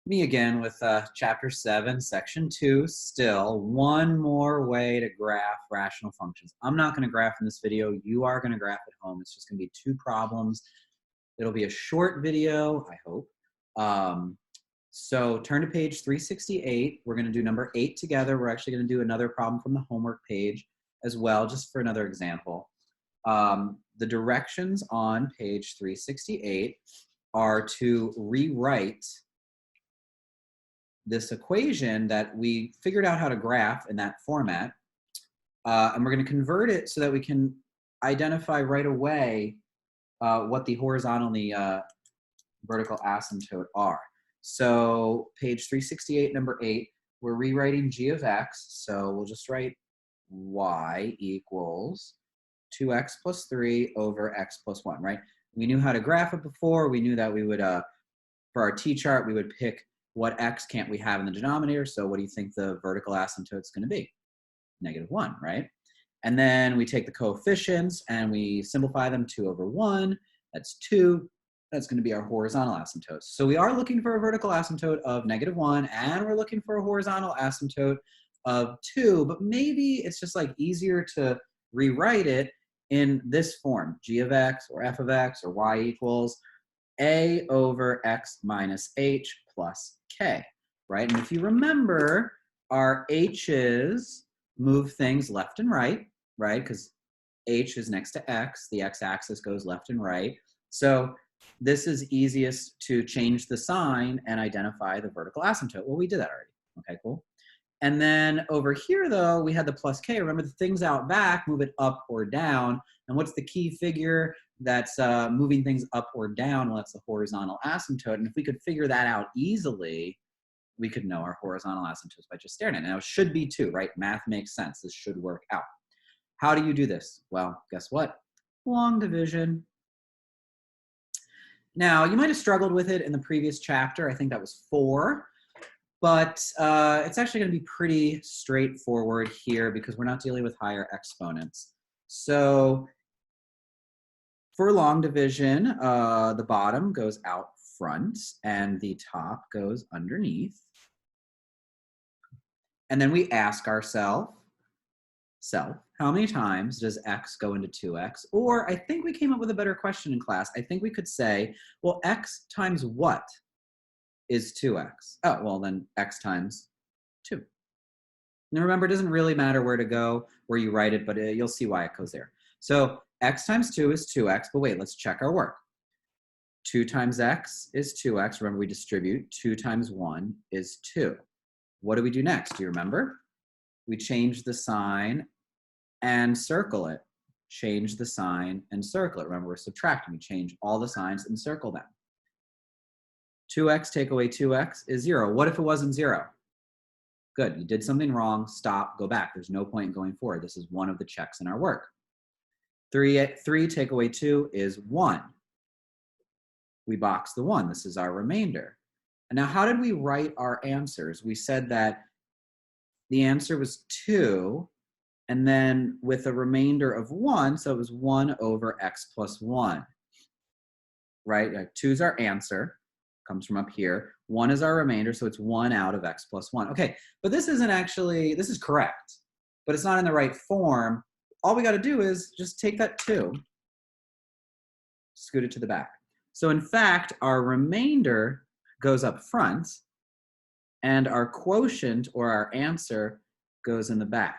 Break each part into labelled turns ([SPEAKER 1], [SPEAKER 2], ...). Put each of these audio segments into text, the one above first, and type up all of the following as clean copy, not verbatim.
[SPEAKER 1] Me again with chapter 7, section 2, still one more way to graph rational functions. I'm not going to graph in this video. You are going to graph at home. It's just going to be 2 problems. It'll be a short video, I hope. So turn to page 368. We're going to do number 8 together. We're actually going to do another problem from the homework page as well, just for another example. The directions on page 368 are to rewrite this equation that we figured out how to graph in that format. And we're going to convert it so that we can identify right away what the horizontal and the vertical asymptote are. So page 368, number 8, we're rewriting g of x. So we'll just write y equals 2x plus 3 over x plus 1, right? We knew how to graph it before. We knew that we would, for our t-chart, we would pick what x can't we have in the denominator. So what do you think the vertical asymptote is going to be? -1, right? And then we take the coefficients and we simplify them. 2 over 1, that's 2. That's going to be our horizontal asymptote. So we are looking for a vertical asymptote of -1, and we're looking for a horizontal asymptote of 2, but maybe it's just like easier to rewrite it in this form: g of x or f of x or y equals a over x minus h plus k, right? And if you remember, our h's move things left and right, right? Because h is next to x, the x-axis goes left and right. So this is easiest to change the sign and identify the vertical asymptote. Well, we did that already. Okay, cool. And then over here, though, we had the plus k. Remember, the things out back, move it up or down. And what's the key figure that's moving things up or down? Well, that's the horizontal asymptote. And if we could figure that out easily, we could know our horizontal asymptotes by just staring at it. Now, it should be 2, right? Math makes sense. This should work out. How do you do this? Well, guess what? Long division. Now, you might have struggled with it in the previous chapter. I think that was 4. But it's actually going to be pretty straightforward here because we're not dealing with higher exponents. So for long division, the bottom goes out front and the top goes underneath. And then we ask ourselves, how many times does x go into 2x? Or I think we came up with a better question in class. I think we could say, well, x times what is 2x? Oh, well, then x times 2. Now remember, it doesn't really matter where to go, where you write it, but you'll see why it goes there. So x times 2 is 2x, but wait, let's check our work. 2 times x is 2x. Remember, we distribute. 2 times 1 is 2. What do we do next? Do you remember? We change the sign and circle it. Change the sign and circle it. Remember, we're subtracting. We change all the signs and circle them. 2x take away 2x is 0. What if it wasn't 0? Good, you did something wrong, stop, go back. There's no point in going forward. This is one of the checks in our work. 3 take away 2 is 1. We box the 1, this is our remainder. And now how did we write our answers? We said that the answer was 2, and then with a remainder of 1, so it was 1 over x plus 1, right? 2 is our answer, comes from up here. 1 is our remainder, so it's 1 out of x plus 1. Okay, but this isn't actually, this is correct, but it's not in the right form. All we got to do is just take that 2, scoot it to the back. So in fact, our remainder goes up front, and our quotient, or our answer, goes in the back.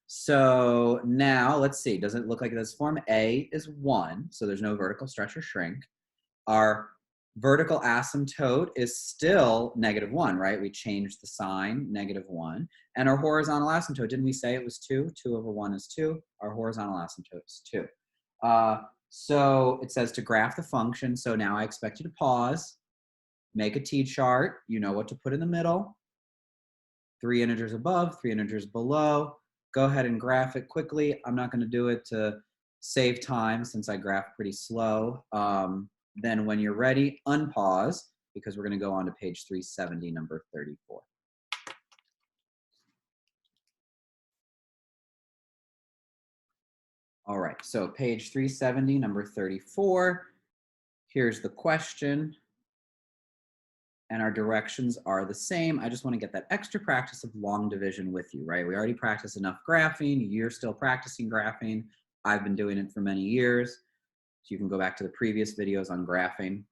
[SPEAKER 1] So now, let's see, does it look like this form? A is 1, so there's no vertical stretch or shrink. Our vertical asymptote is still -1, right? We changed the sign, -1. And our horizontal asymptote, didn't we say it was 2? 2 over 1 is 2. Our horizontal asymptote is 2. So it says to graph the function. So now I expect you to pause, make a t-chart. You know what to put in the middle. 3 integers above, 3 integers below. Go ahead and graph it quickly. I'm not going to do it to save time since I graph pretty slow. Then when you're ready, unpause, because we're going to go on to page 370, number 34. All right, so page 370, number 34. Here's the question. and our directions are the same. I just want to get that extra practice of long division with you, right? We already practiced enough graphing. You're still practicing graphing. I've been doing it for many years. So you can go back to the previous videos on graphing.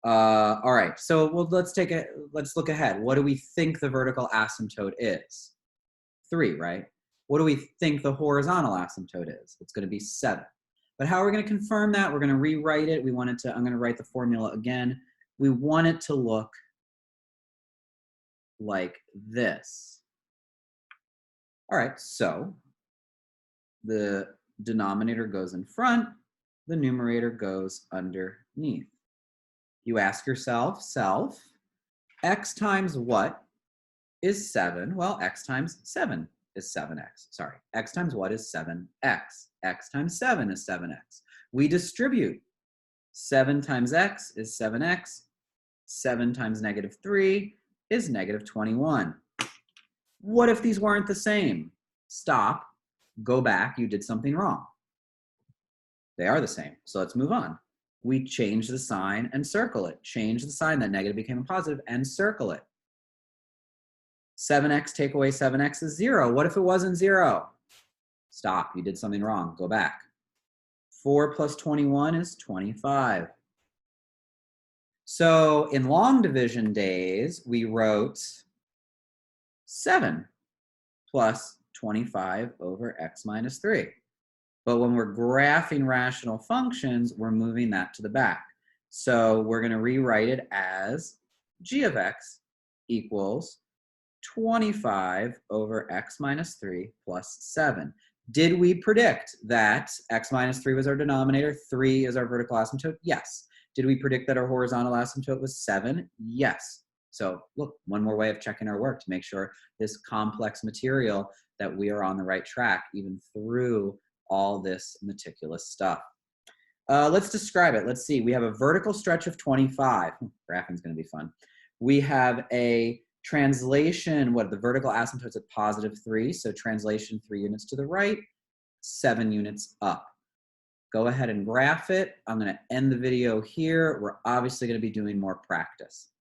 [SPEAKER 1] All right, so let's look ahead. What do we think the vertical asymptote is? 3, right? What do we think the horizontal asymptote is? It's going to be 7. But how are we going to confirm that? We're going to rewrite it. I'm going to write the formula again. We want it to look like this. All right, so the denominator goes in front, the numerator goes underneath. You ask yourself, x times what is 7? Well, x times 7 is 7x. Sorry, x times what is 7x? X times 7 is 7x. We distribute. 7 times x is 7x. 7 times -3 is -21. What if these weren't the same? Stop, go back, you did something wrong. They are the same, so let's move on. We change the sign and circle it. Change the sign, that negative became a positive, and circle it. 7x take away 7x is 0. What if it wasn't 0? Stop, you did something wrong, go back. 4 plus 21 is 25. So in long division days, we wrote 7 plus 25 over x minus 3. But when we're graphing rational functions, we're moving that to the back. So we're going to rewrite it as g of x equals 25 over x minus 3 plus 7. Did we predict that x minus 3 was our denominator, 3 is our vertical asymptote? Yes. Did we predict that our horizontal asymptote was 7? Yes. So look, one more way of checking our work to make sure this complex material that we are on the right track even through all this meticulous stuff. Let's describe it. Let's see. We have a vertical stretch of 25. Graphing's going to be fun. We have a translation, the vertical asymptote's at +3, so translation 3 units to the right, 7 units up. Go ahead and graph it. I'm going to end the video here. We're obviously going to be doing more practice.